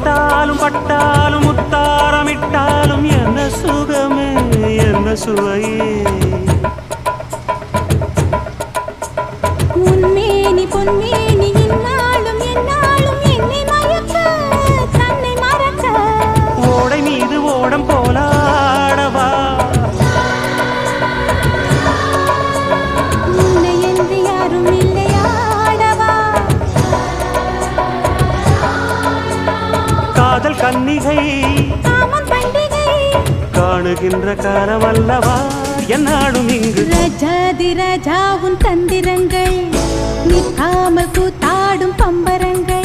தொட்டாலும் பட்டாலும் முத்தாரமிட்டாலும் என்ன சுகமே என்ன சுவையே உன்மேனி பொன்மேனி இன்னாலும் என்னாலும் என்னை மயக்க தன்னை மறக்க ஓடை மீது ஓடம் போலாடவா உன்னை என்று யாரும் இல்லையாடவா காதல் கன்னிகை காமம் பண்டிகை காணுகின்ற காலமல்லவா என்னாடும் இங்கு ரஜாதி ராஜா உன் தந்திரங்கள் நிற்காமல் கூத்தாடும் பம்பரங்கள்